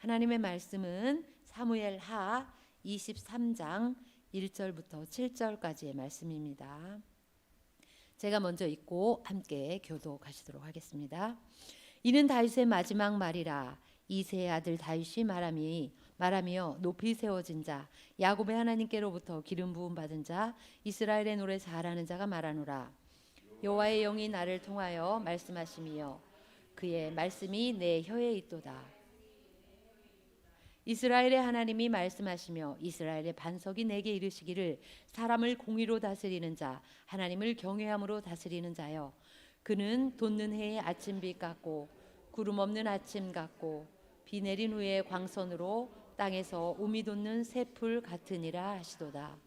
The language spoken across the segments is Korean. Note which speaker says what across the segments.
Speaker 1: 하나님의 말씀은 사무엘하 23장 1절부터 7절까지의 말씀입니다. 제가 먼저 읽고 함께 교독하시도록 하겠습니다. 이는 다윗의 마지막 말이라. 이새의 아들 다윗이 말하며 높이 세워진 자, 야곱의 하나님께로부터 기름 부음 받은 자, 이스라엘의 노래 잘하는 자가 말하노라. 여호와의 영이 나를 통하여 말씀하시며 그의 말씀이 내 혀에 있도다. 이스라엘의 하나님이 말씀하시며 이스라엘의 반석이 내게 이르시기를 사람을 공의로 다스리는 자, 하나님을 경외함으로 다스리는 자여. 그는 돋는 해의 아침빛 같고 구름 없는 아침 같고 비 내린 후에 광선으로 땅에서 우미 돋는 새풀 같으니라 하시도다.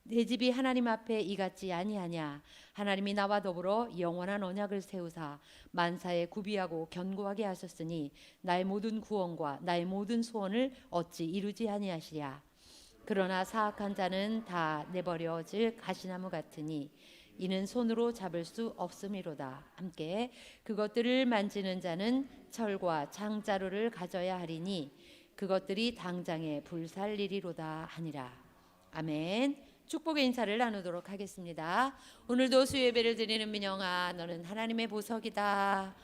Speaker 1: 내 집이 하나님 앞에 이같지 아니하냐. 하나님이 나와 더불어 영원한 언약을 세우사 만사에 구비하고 견고하게 하셨으니 나의 모든 구원과 나의 모든 소원을 어찌 이루지 아니하시랴. 그러나 사악한 자는 다 내버려질 가시나무 같으니 이는 손으로 잡을 수 없음이로다. 함께 그것들을 만지는 자는 철과 장자루를 가져야 하리니 그것들이 당장에 불살리리로다 하니라. 아멘. 축복의 인사를 나누도록 하겠습니다. 오늘도 수요예배를 드리는 민영아, 너는 하나님의 보석이다.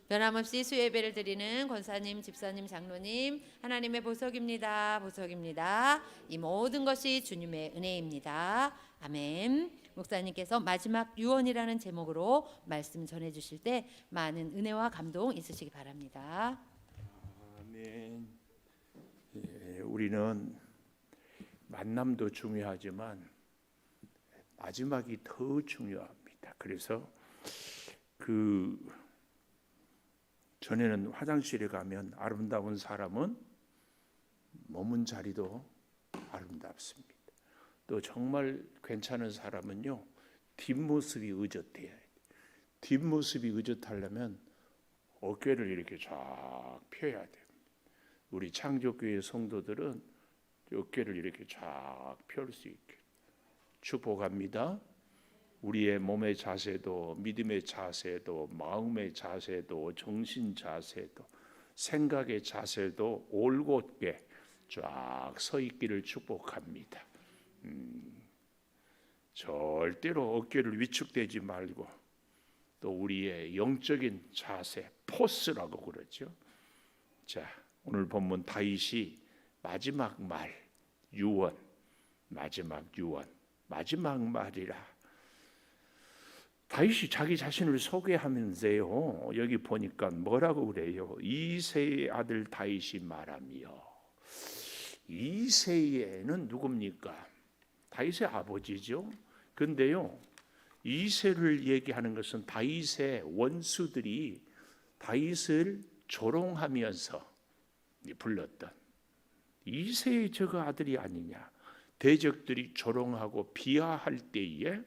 Speaker 1: 변함없이 수요예배를 드리는 권사님, 집사님, 장로님, 하나님의 보석입니다. 보석입니다. 이 모든 것이 주님의 은혜입니다. 아멘. 목사님께서 마지막 유언이라는 제목으로 말씀 전해주실 때 많은 은혜와 감동 있으시기 바랍니다.
Speaker 2: 아멘. 우리는 만남도 중요하지만 마지막이 더 중요합니다. 그래서 전에는 화장실에 가면 아름다운 사람은 머문 자리도 아름답습니다. 또 정말 괜찮은 사람은요, 뒷모습이 의젓해야 해요. 뒷모습이 의젓하려면 어깨를 이렇게 쫙 펴야 돼요. 우리 창조교회 성도들은 어깨를 이렇게 쫙 펼 수 있게 축복합니다. 우리의 몸의 자세도, 믿음의 자세도, 마음의 자세도, 정신 자세도, 생각의 자세도 올곧게 쫙 서 있기를 축복합니다. 절대로 어깨를 위축되지 말고, 또 우리의 영적인 자세, 포스라고 그러죠. 자, 오늘 본문 다윗이 마지막 말, 유언, 마지막 유언, 마지막 말이라. 다윗이 자기 자신을 소개하면서요, 여기 보니까 뭐라고 그래요? 이새의 아들 다윗이 말하며. 이새는 누굽니까? 다윗의 아버지죠. 근데요, 이새를 얘기하는 것은 다윗의 원수들이 다윗을 조롱하면서 불렀던 이새의 저가 아들이 아니냐. 대적들이 조롱하고 비하할 때에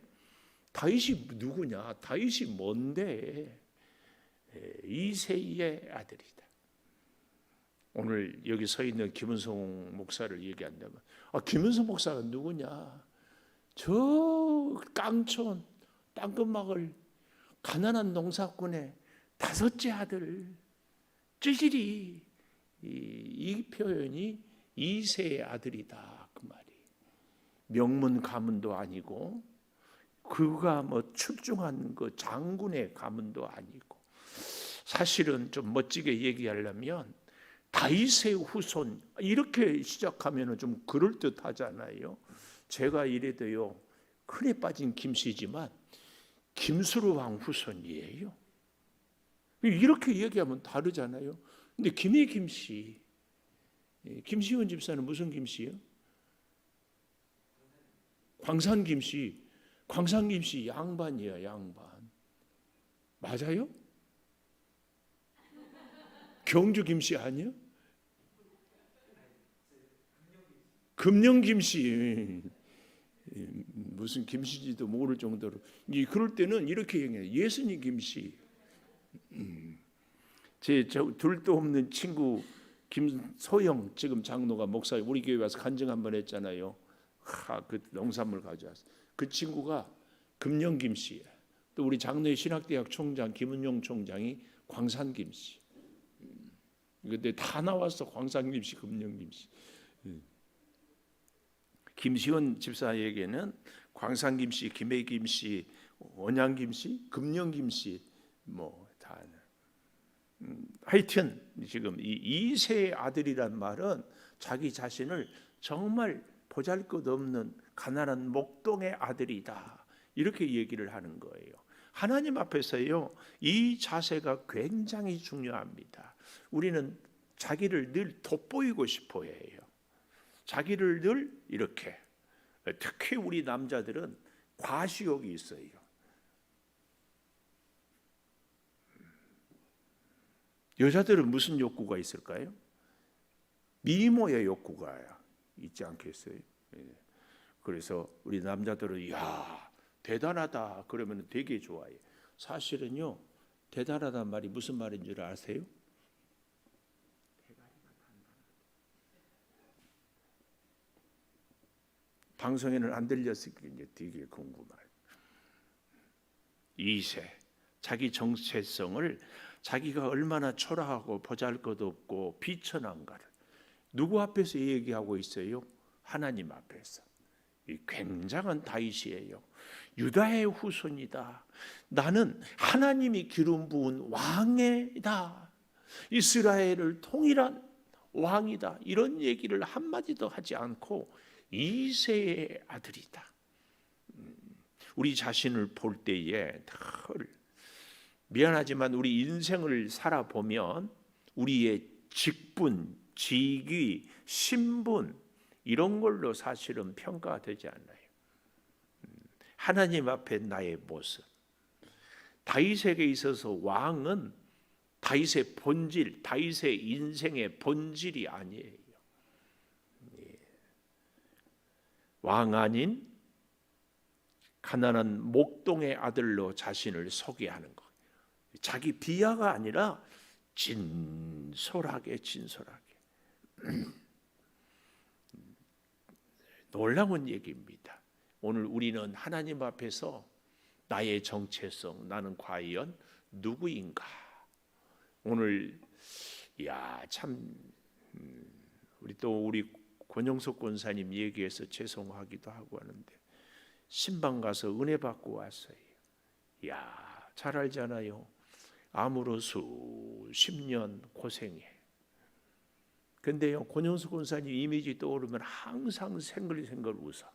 Speaker 2: 다윗이 누구냐? 다윗이 뭔데? 이새의 아들이다. 오늘 여기 서 있는 김은성 목사를 얘기한다면, 김은성 목사가 누구냐? 저 깡촌 땅끝마을 가난한 농사꾼의 다섯째 아들. 찌질이 이 표현이 이새의 아들이다, 그 말이. 명문 가문도 아니고 그가 출중한 그 장군의 가문도 아니고, 사실은 좀 멋지게 얘기하려면 다윗의 후손 이렇게 시작하면 좀 그럴 듯하잖아요. 제가 이래도요, 흔해 빠진 김씨지만 김수로 왕 후손이에요. 이렇게 얘기하면 다르잖아요. 근데 김해 김씨, 김시훈 집사는 무슨 김씨요? 광산 김씨. 광산 김씨 양반이야, 양반. 맞아요? 경주 김씨 아니요? 금령 김씨. 무슨 김씨지도 모를 정도로. 그럴 때는 이렇게 얘기해요. 예수님 김씨. 제 둘도 없는 친구 김소영 지금 장로가 목사, 우리 교회 와서 간증 한번 했잖아요. 그 농산물 가져왔어. 그 친구가 금령 김씨야. 또 우리 장로의 신학대학 총장 김은용 총장이 광산 김씨. 근데 다 나왔어. 광산김씨, 금령김씨. 김시원 집사에게는 광산김씨, 김해김씨, 원양김씨, 금령김씨 다 하여튼 지금 이 이세의 아들이란 말은 자기 자신을 정말 보잘것없는 가난한 목동의 아들이다, 이렇게 얘기를 하는 거예요. 하나님 앞에서요, 이 자세가 굉장히 중요합니다. 우리는 자기를 늘 돋보이고 싶어 해요. 자기를 늘 이렇게, 특히 우리 남자들은 과시욕이 있어요. 여자들은 무슨 욕구가 있을까요? 미모의 욕구가 있지 않겠어요? 그래서 우리 남자들은 야, 대단하다 그러면 되게 좋아해요. 사실은요, 대단하다는 말이 무슨 말인 줄 아세요? 방송에는 안 들렸을 게 되게 궁금해요. 2세, 자기 정체성을 자기가 얼마나 초라하고 보잘것없고 비천한가를 누구 앞에서 얘기하고 있어요? 하나님 앞에서. 이 굉장한 다윗이에요. 유다의 후손이다. 나는 하나님이 기름 부은 왕이다. 이스라엘을 통일한 왕이다. 이런 얘기를 한마디도 하지 않고 2세의 아들이다. 우리 자신을 볼 때에 미안하지만 우리 인생을 살아보면 우리의 직분, 직위, 신분 이런 걸로 사실은 평가가 되지 않아요. 하나님 앞에 나의 모습. 다윗에게 있어서 왕은 다윗의 본질, 다윗의 인생의 본질이 아니에요. 왕 아닌 가난한 목동의 아들로 자신을 소개하는 것. 자기 비하가 아니라 진솔하게 놀라운 얘기입니다. 오늘 우리는 하나님 앞에서 나의 정체성, 나는 과연 누구인가? 오늘 참 우리 권영석 권사님 얘기해서 죄송하기도 하고 하는데 신방 가서 은혜 받고 왔어요. 잘 알잖아요. 암으로 수십 년 고생해. 근데요, 권영석 권사님 이미지 떠오르면 항상 생글생글 웃어.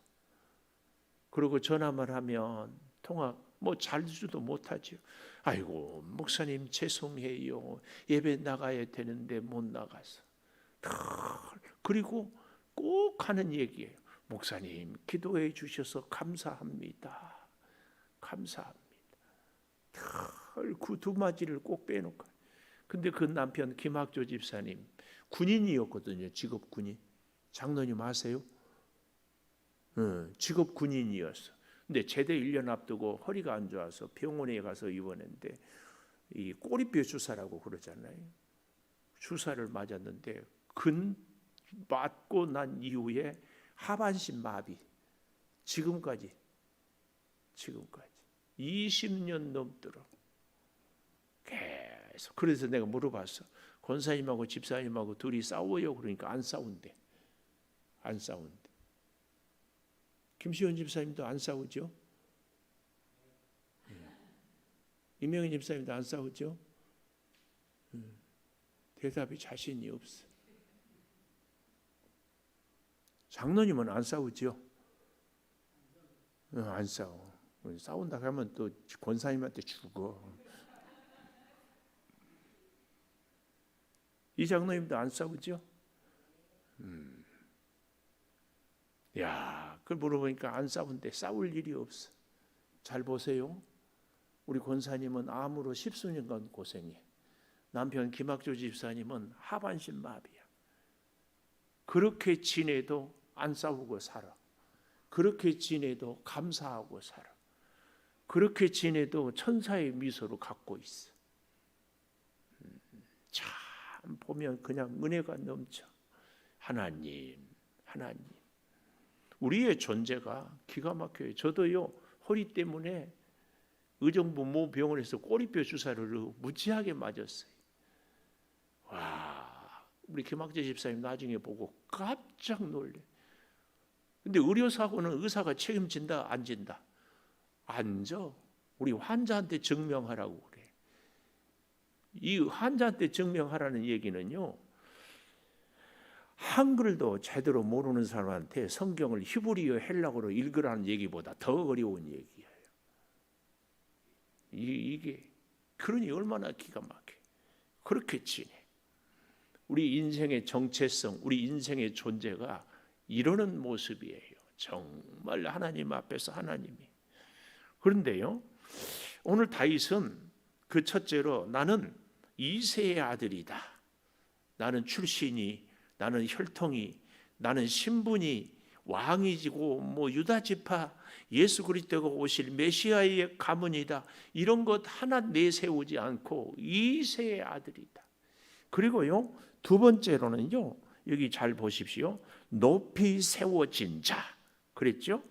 Speaker 2: 그리고 전화만 하면 통화 잘지도 못하죠. 아이고 목사님 죄송해요. 예배 나가야 되는데 못 나가서. 그리고 꼭 하는 얘기예요. 목사님 기도해 주셔서 감사합니다. 감사합니다. 그 두 마디를 꼭 빼놓고. 근데 그 남편 김학조 집사님 군인이었거든요. 직업 군인. 장로님 아세요? 직업 군인이었어. 근데 제대 1년 앞두고 허리가 안 좋아서 병원에 가서 입원했는데 이 꼬리뼈 주사라고 그러잖아요. 주사를 맞았는데 근 맞고 난 이후에 하반신 마비. 지금까지 20년 넘도록 계속. 그래서 내가 물어봤어. 권사님하고 집사님하고 둘이 싸워요. 그러니까 안 싸운대. 김시원 집사님도 안 싸우죠? 이명희 집사님도 안 싸우죠? 대답이 자신이 없어. 장로님은 안 싸우죠? 안 싸워. 싸운다 하면 또 권사님한테 죽어. 이 장로님도 안 싸우죠? 그걸 물어보니까 안 싸운데 싸울 일이 없어. 잘 보세요. 우리 권사님은 암으로 10수년간 고생해. 남편 김학조 집사님은 하반신 마비야. 그렇게 지내도 안 싸우고 살아. 그렇게 지내도 감사하고 살아. 그렇게 지내도 천사의 미소로 갖고 있어. 참 보면 그냥 은혜가 넘쳐. 하나님. 우리의 존재가 기가 막혀요. 저도요, 허리 때문에 의정부 모 병원에서 꼬리뼈 주사를 무지하게 맞았어요. 우리 김학재 집사님 나중에 보고 깜짝 놀래. 근데 의료사고는 의사가 책임진다 안 진다? 안 져. 우리 환자한테 증명하라고 그래. 이 환자한테 증명하라는 얘기는요, 한글도 제대로 모르는 사람한테 성경을 히브리어 헬라어로 읽으라는 얘기보다 더 어려운 얘기예요. 이게 그러니 얼마나 기가 막혀. 그렇게 지내. 우리 인생의 정체성, 우리 인생의 존재가 이러는 모습이에요. 정말 하나님 앞에서 하나님이. 그런데요, 오늘 다윗은 그 첫째로 나는 이새의 아들이다. 나는 출신이, 나는 혈통이, 나는 신분이 왕이지고 뭐 유다 지파 예수 그리스도가 오실 메시아의 가문이다. 이런 것 하나 내세우지 않고 이새의 아들이다. 그리고요, 두 번째로는요, 여기 잘 보십시오. 높이 세워진 자. 그랬죠?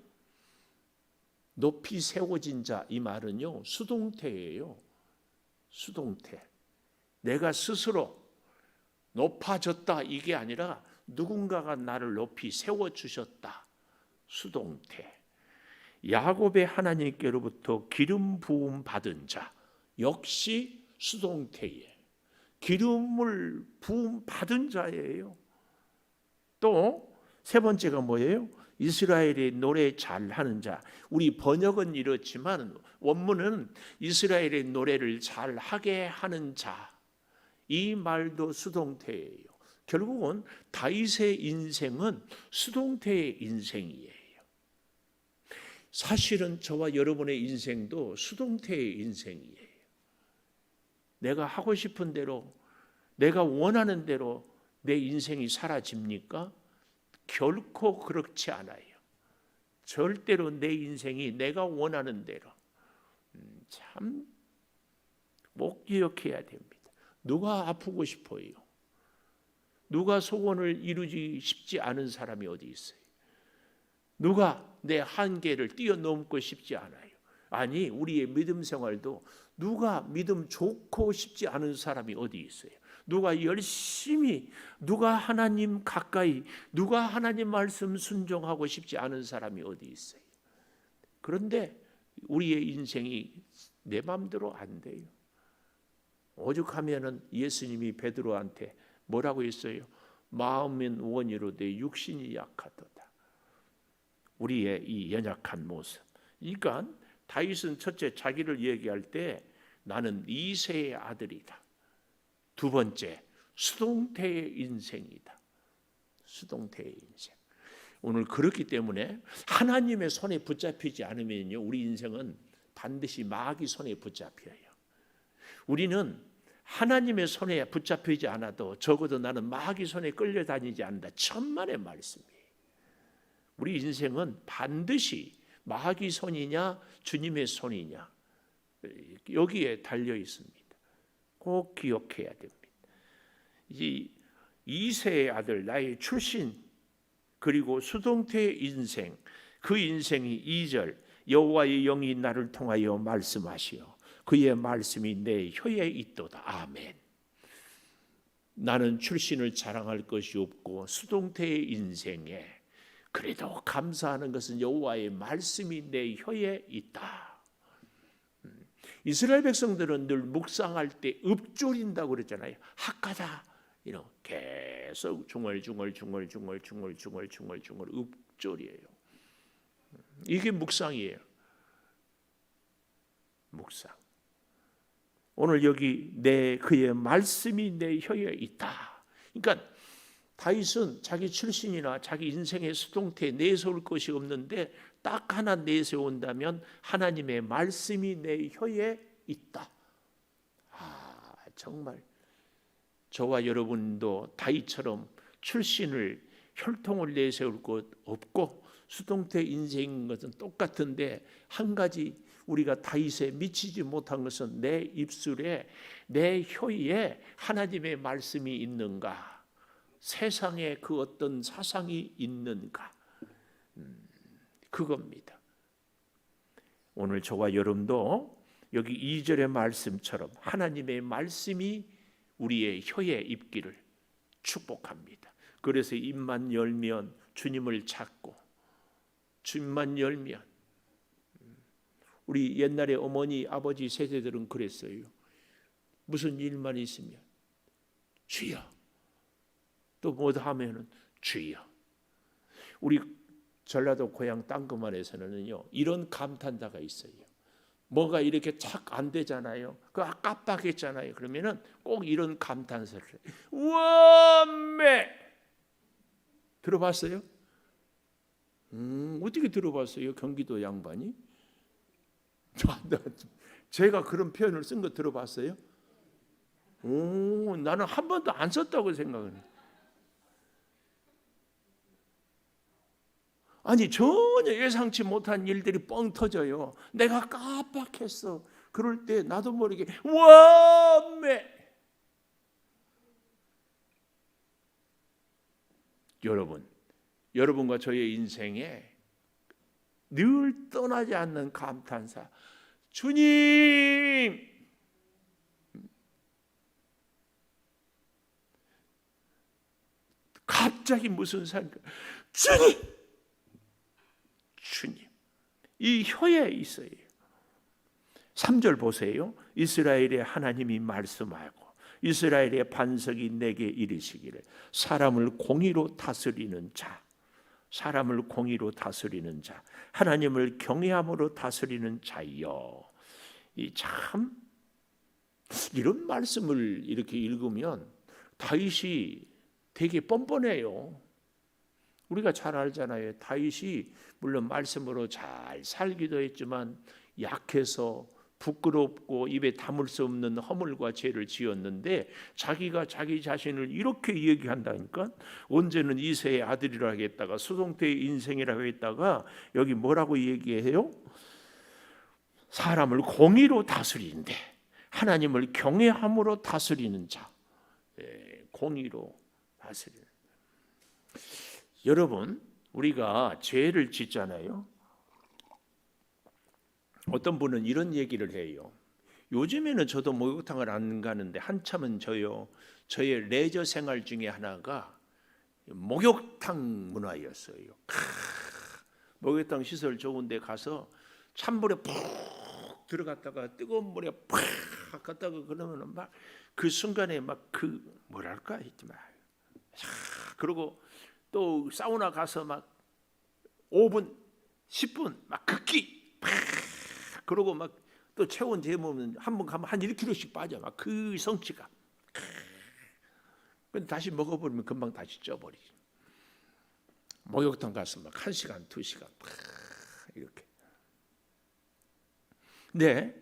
Speaker 2: 높이 세워진 자, 이 말은요, 수동태예요. 수동태. 내가 스스로 높아졌다 이게 아니라 누군가가 나를 높이 세워주셨다. 수동태. 야곱의 하나님께로부터 기름 부음 받은 자, 역시 수동태예요. 기름을 부음 받은 자예요. 또 세 번째가 뭐예요? 이스라엘의 노래 잘하는 자. 우리 번역은 이렇지만 원문은 이스라엘의 노래를 잘하게 하는 자. 이 말도 수동태예요. 결국은 다윗의 인생은 수동태의 인생이에요. 사실은 저와 여러분의 인생도 수동태의 인생이에요. 내가 하고 싶은 대로, 내가 원하는 대로 내 인생이 사라집니까? 결코 그렇지 않아요. 절대로 내 인생이 내가 원하는 대로. 참 꼭 기억해야 됩니다. 누가 아프고 싶어요? 누가 소원을 이루지 싶지 않은 사람이 어디 있어요? 누가 내 한계를 뛰어넘고 싶지 않아요? 아니, 우리의 믿음 생활도 누가 믿음 좋고 싶지 않은 사람이 어디 있어요? 누가 열심히, 누가 하나님 가까이, 누가 하나님 말씀 순종하고 싶지 않은 사람이 어디 있어요? 그런데 우리의 인생이 내 마음대로 안 돼요. 오죽하면은 예수님이 베드로한테 뭐라고 했어요? 마음은 원이로되 육신이 약하도다. 우리의 이 연약한 모습. 그러니까 다윗은 첫째 자기를 얘기할 때 나는 이새의 아들이다. 두 번째, 수동태의 인생이다. 수동태의 인생. 오늘 그렇기 때문에 하나님의 손에 붙잡히지 않으면요, 우리 인생은 반드시 마귀 손에 붙잡혀요. 우리는 하나님의 손에 붙잡히지 않아도 적어도 나는 마귀 손에 끌려다니지 않는다. 천만의 말씀이에요. 우리 인생은 반드시 마귀 손이냐 주님의 손이냐 여기에 달려 있습니다. 꼭 기억해야 됩니다. 이 이새의 아들, 나의 출신, 그리고 수동태의 인생, 그 인생이 2절 여호와의 영이 나를 통하여 말씀하시오. 그의 말씀이 내 혀에 있도다. 아멘. 나는 출신을 자랑할 것이 없고 수동태의 인생에 그래도 감사하는 것은 여호와의 말씀이 내 혀에 있다. 이스라엘 백성들은 늘 묵상할 때 읊조린다고 그랬잖아요. 학가다. 계속 중얼중얼 읊조리예요. 이게 묵상이에요. 묵상. 오늘 여기 그의 말씀이 내 혀에 있다. 그러니까 다윗은 자기 출신이나 자기 인생의 수동태에 내세울 것이 없는데 딱 하나 내세운다면 하나님의 말씀이 내 혀에 있다. 정말 저와 여러분도 다윗처럼 출신을, 혈통을 내세울 것 없고 수동태 인생인 것은 똑같은데 한 가지 우리가 다윗에 미치지 못한 것은 내 입술에, 내 혀에 하나님의 말씀이 있는가, 세상에 그 어떤 사상이 있는가, 그겁니다. 오늘 저와 여러분도 여기 2절의 말씀처럼 하나님의 말씀이 우리의 혀에 있기를 축복합니다. 그래서 입만 열면 주님을 찾고, 주님만 열면, 우리 옛날에 어머니 아버지 세대들은 그랬어요. 무슨 일만 있으면 주여, 또 뭐 하면은 주여. 우리 전라도 고향 땅끝만에서는요 이런 감탄다가 있어요. 뭐가 이렇게 착 안 되잖아요. 그 깜빡했잖아요. 그러면은 꼭 이런 감탄사를 해요. 원매. 들어봤어요? 어떻게 들어봤어요? 경기도 양반이? 제가 그런 표현을 쓴 거 들어봤어요? 나는 한 번도 안 썼다고 생각을 해요. 아니 전혀 예상치 못한 일들이 뻥 터져요. 내가 깜빡했어. 그럴 때 나도 모르게 원매. 여러분과 저의 인생에 늘 떠나지 않는 감탄사, 주님. 갑자기 무슨 산가, 주님. 주님. 이 혀에 있어요. 3절 보세요. 이스라엘의 하나님이 말씀하고 이스라엘의 반석이 내게 이르시기를 사람을 공의로 다스리는 자, 사람을 공의로 다스리는 자, 하나님을 경외함으로 다스리는 자여. 이 참 이런 말씀을 이렇게 읽으면 다윗이 되게 뻔뻔해요. 우리가 잘 알잖아요. 다윗이 물론 말씀으로 잘 살기도 했지만 약해서 부끄럽고 입에 담을 수 없는 허물과 죄를 지었는데 자기가 자기 자신을 이렇게 얘기한다니까. 언제는 이새의 아들이라 하겠다가 수동태의 인생이라고 했다가 여기 뭐라고 얘기해요? 사람을 공의로 다스리는데 하나님을 경외함으로 다스리는 자. 공의로 다스리는. 여러분, 우리가 죄를 짓잖아요. 어떤 분은 이런 얘기를 해요. 요즘에는 저도 목욕탕을 안 가는데 한참은 저의 레저 생활 중에 하나가 목욕탕 문화였어요. 목욕탕 시설 좋은 데 가서 찬물에 푹 들어갔다가 뜨거운 물에 팍 갔다가 그러면 막 그 순간에 막 그 뭐랄까 했지만, 그리고 또 사우나 가서 막 5분, 10분 막 극기 팍, 그러고 막 또 체온 재보면 한 번 가면 한 1kg씩 빠져. 막 그 성취감. 근데 다시 먹어버리면 금방 다시 쪄버리지. 목욕탕 가서 막 1시간, 2시간 팍 이렇게. 네.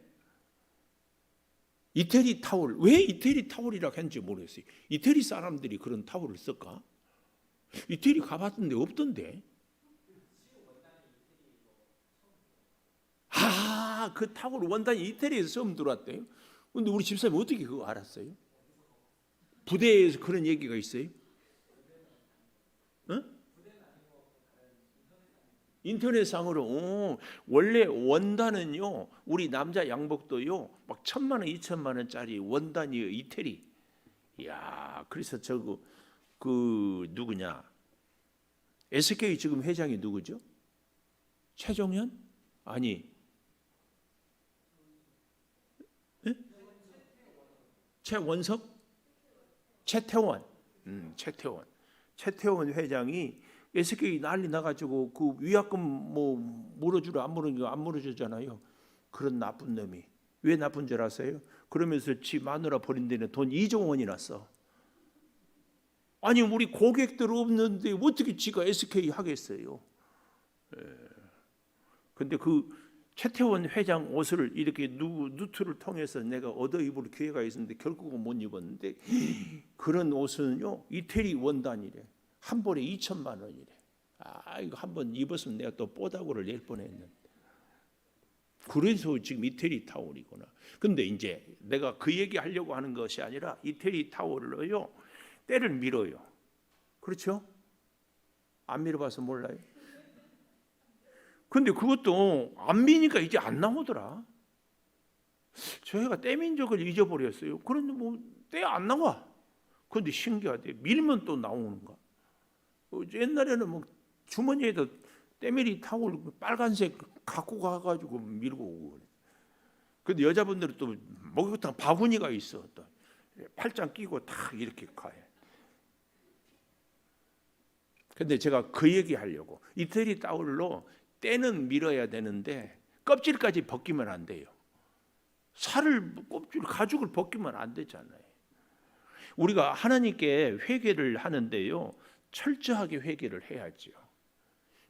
Speaker 2: 이태리 타월, 왜 이태리 타월이라고 했는지 모르겠어요. 이태리 사람들이 그런 타월을 쓸까? 이태리 가봤는데 없던데. 그 타월 원단이 이태리에서 처음 들어왔대요. 근데 우리 집사님 어떻게 그거 알았어요? 부대에서 그런 얘기가 있어요? 인터넷상으로. 원래 원단은요, 우리 남자 양복도요 막 1,000만 원, 2,000만 원짜리 원단이에요. 이태리. 이야, 그래서 그 누구냐, SK 지금 회장이 누구죠? 최종현? 아니, 최원석? 최태원. 최태원 회장이 SK 난리 나가지고 그 위약금 뭐 물어주라 안 물어주잖아요. 그런 나쁜 놈이 왜 나쁜 줄 아세요? 그러면서 지 마누라 버린 데는 돈 2조 원이 났어. 아니 우리 고객들 없는데 어떻게 지가 SK 하겠어요? 근데 그 최태원 회장 옷을 이렇게 누트를 통해서 내가 얻어 입을 기회가 있었는데 결국은 못 입었는데, 그런 옷은요 이태리 원단이래. 한 벌에 2,000만 원이래. 이거 한번 입었으면 내가 또 뽀다구를 낼 뻔했는데. 그래서 지금 이태리 타월이구나. 근데 이제 내가 그 얘기 하려고 하는 것이 아니라 이태리 타월을요 때를 밀어요. 그렇죠? 안 밀어봐서 몰라요. 근데 그것도 안 미니까 이제 안 나오더라. 저희가 때 민 적을 잊어버렸어요. 그런데 뭐 때 안 나와. 근데 신기하대. 밀면 또 나오는가. 옛날에는 뭐 주머니에도 때밀이 타올 빨간색 갖고 가가지고 밀고 오고. 근데 여자분들은 또 목욕탕 바구니가 있어. 또 팔짱 끼고 다 이렇게 가요. 근데 제가 그 얘기 하려고, 이태리 타올로 때는 밀어야 되는데 껍질까지 벗기면 안 돼요. 살을, 껍질, 가죽을 벗기면 안 되잖아요. 우리가 하나님께 회개를 하는데요, 철저하게 회개를 해야죠.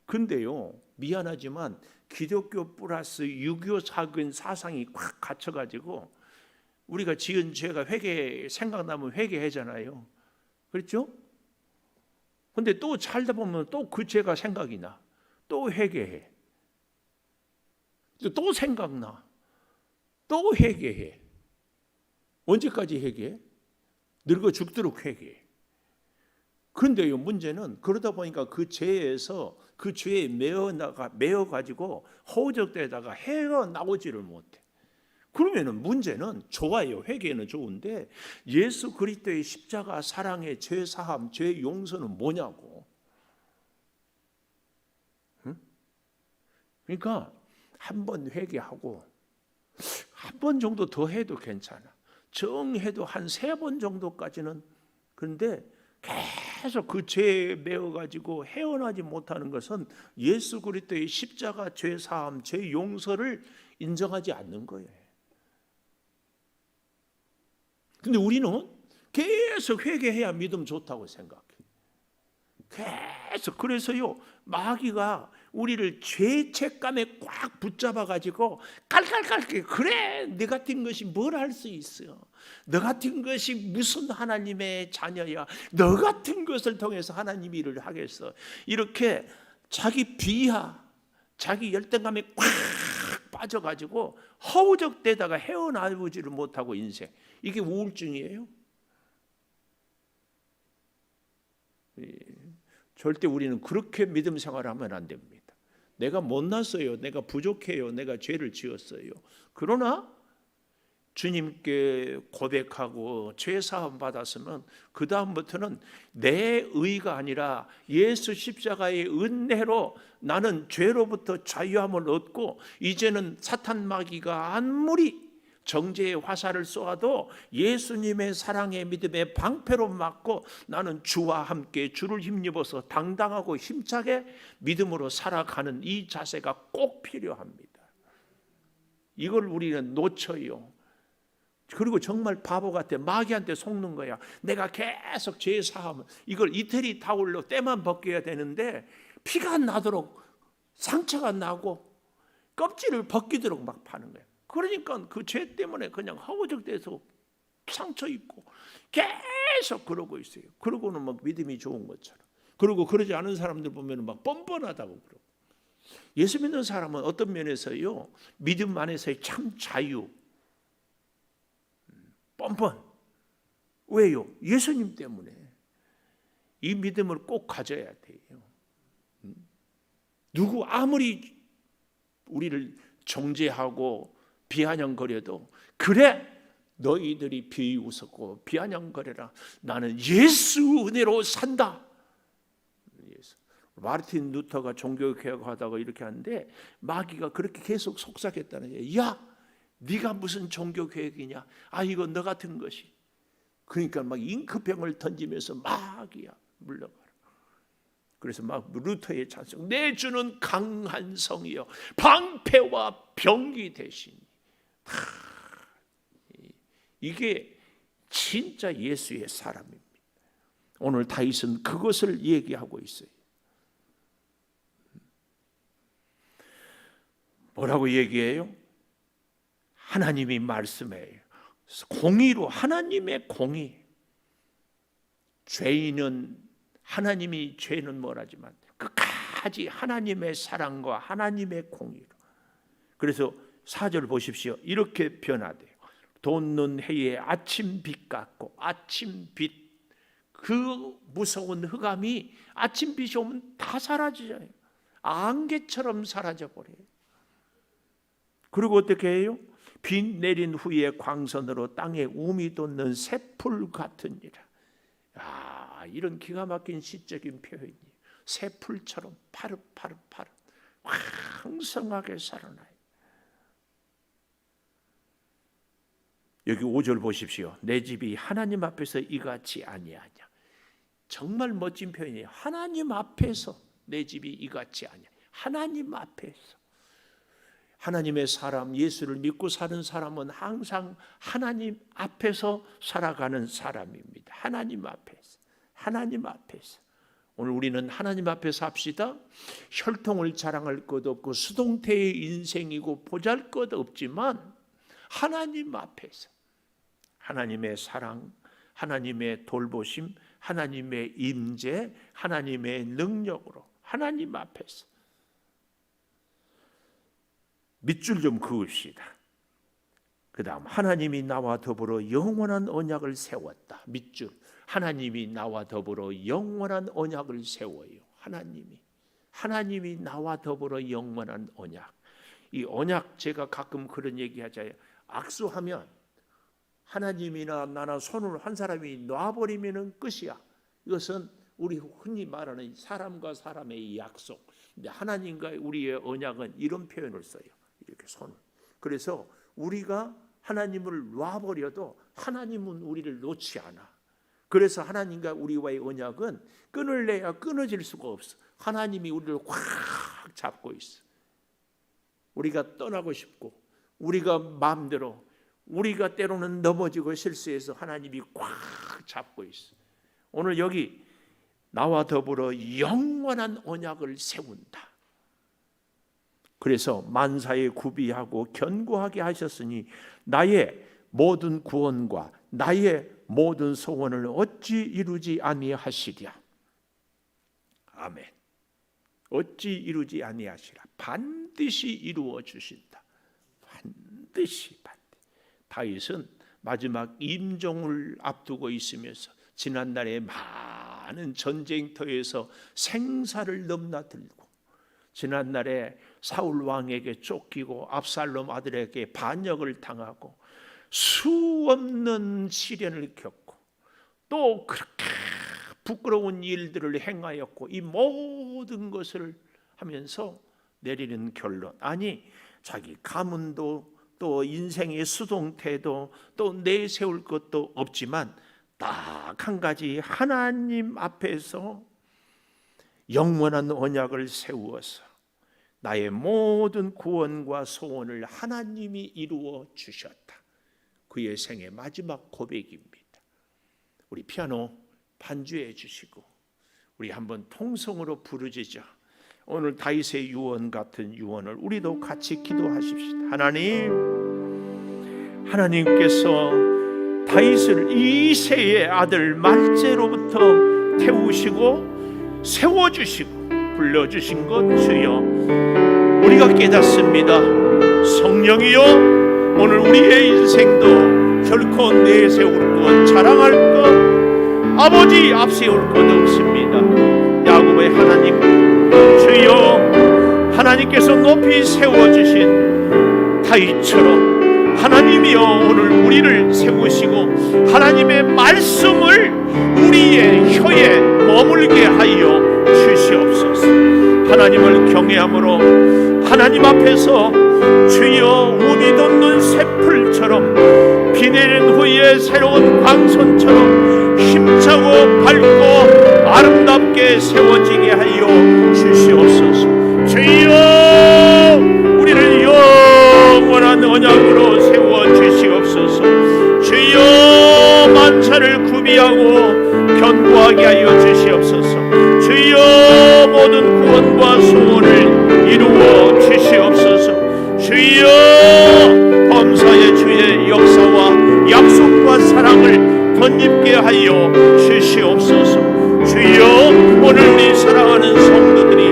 Speaker 2: 근데요, 미안하지만 기독교 플러스 유교 사상이 꽉 갇혀가지고 우리가 지은 죄가 회개 생각나면 회개하잖아요. 그렇죠? 근데 또 살다 보면 또 그 죄가 생각이 나. 또 회개해. 또 생각나. 또 회개해. 언제까지 회개해? 늙어 죽도록 회개해. 그런데요, 문제는 그러다 보니까 그 죄에서 그 죄에 매어가지고 허우적대다가 헤어나오지를 못해. 그러면은 문제는 좋아요. 회개는 좋은데 예수 그리스도의 십자가 사랑의 죄 사함, 죄 용서는 뭐냐고. 응? 그러니까 한 번 회개하고 한 번 정도 더 해도 괜찮아. 정해도 한 3번 정도까지는. 그런데 계속 그 죄에 매어가지고 헤어나지 못하는 것은 예수 그리스도의 십자가 죄 사함, 죄 용서를 인정하지 않는 거예요. 근데 우리는 계속 회개해야 믿음 좋다고 생각해. 계속. 그래서요, 마귀가 우리를 죄책감에 꽉 붙잡아가지고 깔깔깔게, 그래, 너 같은 것이 뭘 할 수 있어? 너 같은 것이 무슨 하나님의 자녀야? 너 같은 것을 통해서 하나님이 일을 하겠어? 이렇게 자기 비하, 자기 열등감에 꽉 빠져가지고 허우적대다가 헤어나오지를 못하고 인생. 이게 우울증이에요. 절대 우리는 그렇게 믿음 생활을 하면 안 됩니다. 내가 못났어요. 내가 부족해요. 내가 죄를 지었어요. 그러나 주님께 고백하고 죄 사함 받았으면 그 다음부터는 내 의가 아니라 예수 십자가의 은혜로 나는 죄로부터 자유함을 얻고, 이제는 사탄 마귀가 아무리 정죄의 화살을 쏘아도 예수님의 사랑의 믿음의 방패로 막고 나는 주와 함께 주를 힘입어서 당당하고 힘차게 믿음으로 살아가는 이 자세가 꼭 필요합니다. 이걸 우리는 놓쳐요. 그리고 정말 바보 같아. 마귀한테 속는 거야. 내가 계속 죄 사함, 이걸 이태리 타올로 때만 벗겨야 되는데 피가 나도록, 상처가 나고 껍질을 벗기도록 막 파는 거야. 그러니까 그 죄 때문에 그냥 허우적대서 상처 입고 계속 그러고 있어요. 그러고는 막 믿음이 좋은 것처럼. 그리고 그러지 않은 사람들 보면 막 뻔뻔하다고 그러고. 예수 믿는 사람은 어떤 면에서요, 믿음 안에서의 참 자유, 뻔뻔. 왜요? 예수님 때문에. 이 믿음을 꼭 가져야 돼요. 누구 아무리 우리를 정죄하고 비아냥거려도, 그래, 너희들이 비웃었고 비아냥거려라, 나는 예수 은혜로 산다. 마르틴 루터가 종교개혁하다가 이렇게 하는데 마귀가 그렇게 계속 속삭였다는 거예요. 야, 네가 무슨 종교개혁이냐? 아, 이거 너 같은 것이. 그러니까 막 잉크병을 던지면서 마귀야, 물러가라. 그래서 막 루터의 찬송, 내 주는 강한 성이요 방패와 병기 되시니. 이게 진짜 예수의 사람입니다. 오늘 다윗은 그것을 얘기하고 있어요. 뭐라고 얘기해요? 하나님이 말씀해요. 공의로, 하나님의 공의. 죄인은, 하나님이 죄는 뭐라지만 끝까지 하나님의 사랑과 하나님의 공의로. 그래서 4절 보십시오. 이렇게 변화돼요. 돋는 해의 아침빛 같고, 아침빛, 그 무서운 흑암이 아침빛이 오면 다 사라져요. 안개처럼 사라져 버려요. 그리고 어떻게 해요? 비 내린 후에 광선으로 땅에 우미 돋는 새풀 같으니라. 이런 기가 막힌 시적인 표현이 새 풀처럼 파릇파릇 왕성하게 살아나요. 여기 5절 보십시오. 내 집이 하나님 앞에서 이같이 아니하냐. 정말 멋진 표현이에요. 하나님 앞에서 내 집이 이같이 아니하냐. 하나님 앞에서. 하나님의 사람, 예수를 믿고 사는 사람은 항상 하나님 앞에서 살아가는 사람입니다. 하나님 앞에서. 하나님 앞에서. 오늘 우리는 하나님 앞에서 합시다. 혈통을 자랑할 것 없고 수동태의 인생이고 보잘것 없지만 하나님 앞에서 하나님의 사랑, 하나님의 돌보심, 하나님의 임재, 하나님의 능력으로 하나님 앞에서 밑줄 좀 그읍시다. 그 다음 하나님이 나와 더불어 영원한 언약을 세웠다. 밑줄. 하나님이 나와 더불어 영원한 언약을 세워요. 하나님이 나와 더불어 영원한 언약. 이 언약, 제가 가끔 그런 얘기하잖아요. 악수하면 하나님이나 나나 손을 한 사람이 놔버리면 끝이야. 이것은 우리 흔히 말하는 사람과 사람의 약속. 근데 하나님과 우리의 언약은 이런 표현을 써요. 이렇게 손을. 그래서 우리가 하나님을 놔버려도 하나님은 우리를 놓지 않아. 그래서 하나님과 우리와의 언약은 끊을래야 끊어질 수가 없어. 하나님이 우리를 확 잡고 있어. 우리가 떠나고 싶고 우리가 마음대로, 우리가 때로는 넘어지고 실수해서 하나님이 꽉 잡고 있어. 오늘 여기 나와 더불어 영원한 언약을 세운다. 그래서 만사에 구비하고 견고하게 하셨으니 나의 모든 구원과 나의 모든 소원을 어찌 이루지 아니하시랴. 아멘. 어찌 이루지 아니하시랴. 반드시 이루어 주신다. 반드시. 다윗은 마지막 임종을 앞두고 있으면서 지난날에 많은 전쟁터에서 생사를 넘나들고, 지난날에 사울 왕에게 쫓기고 압살롬 아들에게 반역을 당하고 수 없는 시련을 겪고 또 그렇게 부끄러운 일들을 행하였고, 이 모든 것을 하면서 내리는 결론, 아니 자기 가문도 또 인생의 수동태도 또 내세울 것도 없지만 딱 한 가지, 하나님 앞에서 영원한 언약을 세우어서 나의 모든 구원과 소원을 하나님이 이루어 주셨다. 그의 생의 마지막 고백입니다. 우리 피아노 반주해 주시고 우리 한번 통성으로 부르짖자. 오늘 다윗의 유언 같은 유언을 우리도 같이 기도하십시다. 하나님께서 다윗을 이새의 아들 말제로부터 태우시고 세워주시고 불러주신 것 주여, 우리가 깨닫습니다. 성령이여, 오늘 우리의 인생도 결코 내세울 것, 자랑할 것, 아버지 앞세울 것 없습니다. 야곱의 하나님 주여, 하나님께서 높이 세워주신 다윗처럼 하나님이여 오늘 우리를 세우시고 하나님의 말씀을 우리의 혀에 머물게 하여 주시옵소서. 하나님을 경외함으로 하나님 앞에서 주여 운이 돋는 새풀처럼 비 내린 후에 새로운 광선처럼 힘차고 밝고 아름답게 세워지게 하여 주시옵소서. 주여, 우리를 영원한 언약으로 세워주시옵소서. 주여, 만사를 구비하고 견고하게 하여 주시옵소서. 주여, 모든 구원과 소원을 이루어 주시옵소서. 주여, 범사의 주의 역사와 약속과 사랑을 덧입게 하여 주시옵소서. 주여, 오늘 우리 사랑하는 성도들이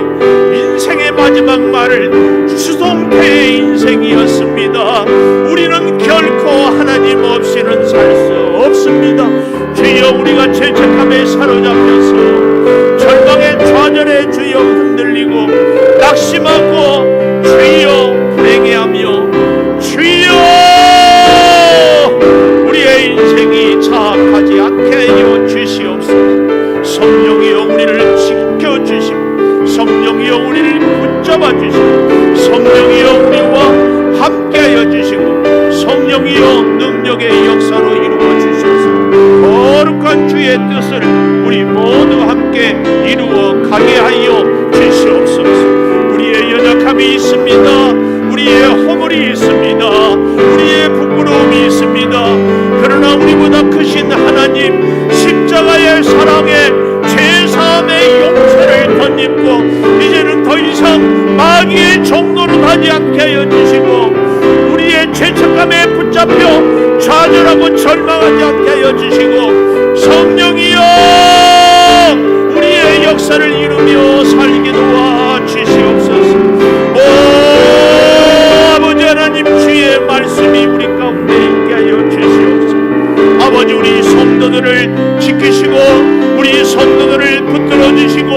Speaker 2: 인생의 마지막 말을 수동태의 인생이었습니다. 우리는 결코 하나님 없이는 살 수 없습니다. 주여, 우리가 죄책감에 사로잡혀서 절망의 좌절에 주여 흔들리고 낙심하고 주여 불행해하며 주여 우리의 인생이 자악하지 않게 하여 주시옵소서. 이루어 가게 하여 주시옵소서. 우리의 연약함이 있습니다. 우리의 허물이 있습니다. 우리의 부끄러움이 있습니다. 그러나 우리보다 크신 하나님 십자가의 사랑에 죄사함의 용서를 덧입고 이제는 더 이상 마귀의 종노릇 하지 않게 하여 주시고 우리의 죄책감에 붙잡혀 좌절하고 절망하지 않게 하여 주시고 성령이여 우리의 역사를 이루며 살게 도와 주시옵소서. 오 아버지 하나님 주의 말씀이 우리 가운데 있게 하여 주시옵소서. 아버지 우리 성도들을 지키시고 우리 성도들을 붙들어 주시고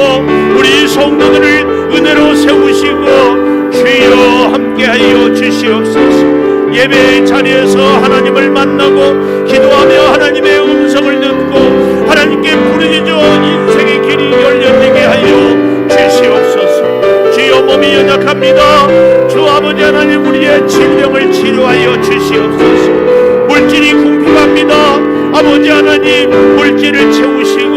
Speaker 2: 우리 성도들을 은혜로 세우시고 주여 함께하여 주시옵소서. 예배의 자리에서 하나님을 만나고 기도하며 하나님의 음성을 듣고 하나님께 부르짖어 인생의 길이 열려지게 하여 주시옵소서. 주여 몸이 연약합니다. 주 아버지 하나님 우리의 질병을 치료하여 주시옵소서. 물질이 궁핍합니다. 아버지 하나님 물질을 채우시고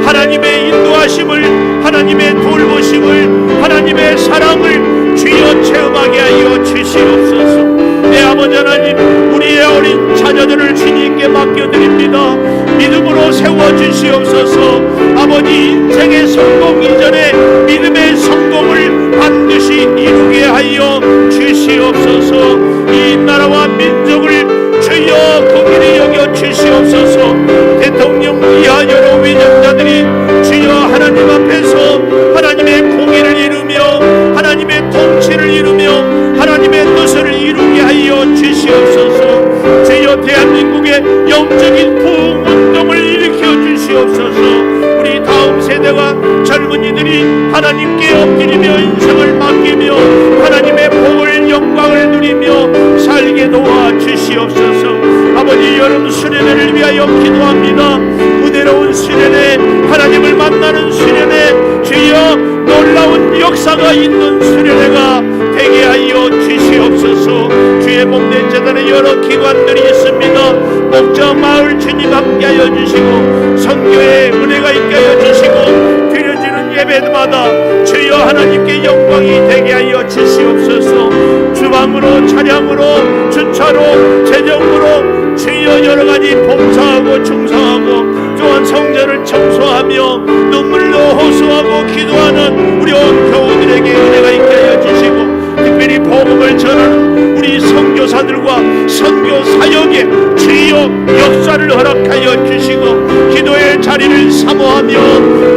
Speaker 2: 하나님의 인도하심을 하나님의 돌보심을 하나님의 사랑을 주여 체험하게 하여 주시옵소서. 내 아버지 하나님 우리의 어린 자녀들을 주님께 맡겨드립니다. 믿음으로 세워주시옵소서. 아버지 인생의 성공 이전에 믿음의 성공을 반드시 이루게 하여 주시옵소서. 이 나라와 민족을 주여 긍휼히 여겨 주시옵소서. 대통령 이하 여러 위정자들이 주여 하나님 앞에서 하나님의 공의를 이루며 하나님의 통치를 이루며 하나님의 뜻을 이루게 하여 주시옵소서. 주여 대한민국의 영적인 부흥운동을 일으켜 주시옵소서. 우리 다음 세대와 젊은이들이 하나님께 엎드리며 인생을 맡기며 하나님의 복을 영광을 누리며 살게 도와 주시옵소서. 아버지 여름 수련회를 위하여 기도합니다. 은혜로운 수련회 하나님을 만나는 수련회 주여 놀라운 역사가 있는 수련회가 되게 하여 주시옵소서. 주의 몸된 재단의 여러 기관들이 있습니다. 목자 마을 주님 함께하여 주시고 선교의 은혜가 있게 하여 주시고 드려지는 예배마다 주여 하나님께 영광이 되게 하여 주시옵소서. 주방으로 차량으로 주차로 재정으로 주여 여러가지 봉사하고 충성하고 또한 성전을 청소하며 눈물로 호소하고 기도하는 우리 온 교우들에게 은혜가 있게 하여 주시고 특별히 복음을 전하는 우리 선교사들과 선교 사역에 주여 역사를 허락하여 주시고 기도의 자리를 사모하며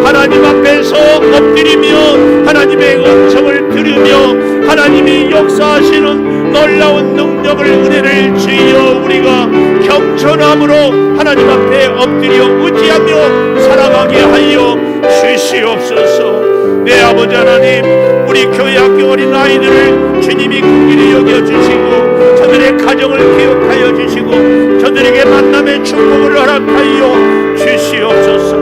Speaker 2: 하나님 앞에서 엎드리며 하나님의 음성을 들으며 하나님이 역사하시는 놀라운 능력을 은혜를 주여 우리가 겸손함으로 하나님 앞에 엎드려 의지하며 살아가게 하여 주시옵소서. 내 아버지 하나님 우리 교회 학교 어린 아이들을 주님이 긍휼히 여겨주시고 저들의 가정을 기억하여 주시고 저들에게 만남의 축복을 허락하여 주시옵소서.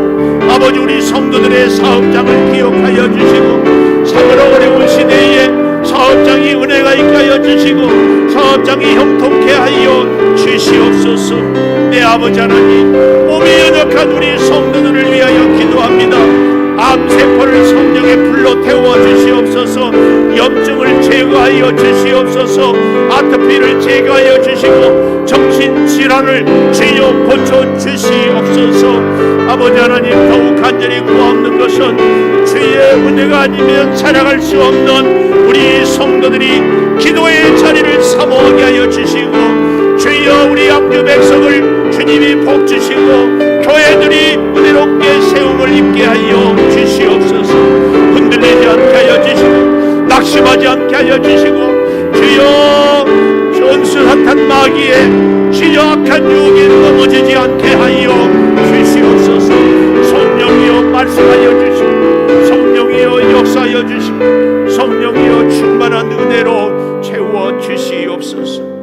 Speaker 2: 아버지 우리 성도들의 사업장을 기억하여 주시고 참으로 어려운 시대에 사업장이 은혜가 있게 하여 주시고 사업장이 형통케 하여 주시옵소서. 내 아버지 하나님 몸이 연약한 우리 성도들을 위하여 기도합니다. 암세포를 성령에 불러 태워 주시옵소서. 염증을 제거하여 주시옵소서. 아토피를 제거하여 주시고 정신질환을 주여 고쳐 주시옵소서. 아버지 하나님 더욱 간절히 구하옵는 것은 주의 은혜가 아니면 살아갈 수 없는 우리 성도들이 기도의 자리를 사모하게 하여 주시고 주여 우리 양주 백성을 주님이 복 주시고 교회들이 은혜롭게 세움을 입게 하여 주시옵소서. 흔들리지 않게 하여 주시고 낙심하지 않게 하여 주시고 주여 전수 사탄 마귀의 주여 악한 유혹에 넘어지지 않게 하여 주시옵소서. 성령이여 말씀하여 주시고 성령이여 역사하여 주시고 성령이여 충만한 은혜로 채워 주시옵소서.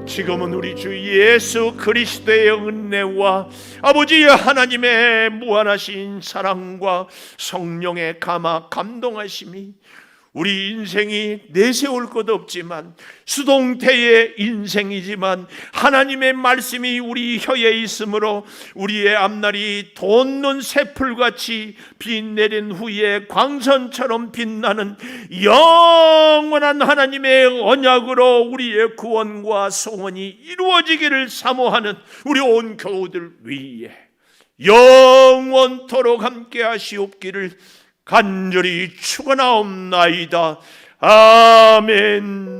Speaker 2: 지금은 우리 주 예수 그리스도의 은혜와 아버지 하나님의 무한하신 사랑과 성령의 감화 감동하심이 우리 인생이 내세울 것 없지만 수동태의 인생이지만 하나님의 말씀이 우리 혀에 있으므로 우리의 앞날이 돋는 새풀같이 빛 내린 후에 광선처럼 빛나는 영원한 하나님의 언약으로 우리의 구원과 소원이 이루어지기를 사모하는 우리 온 교우들 위에 영원토록 함께 하시옵기를 간절히 축원하옵나이다. 아멘.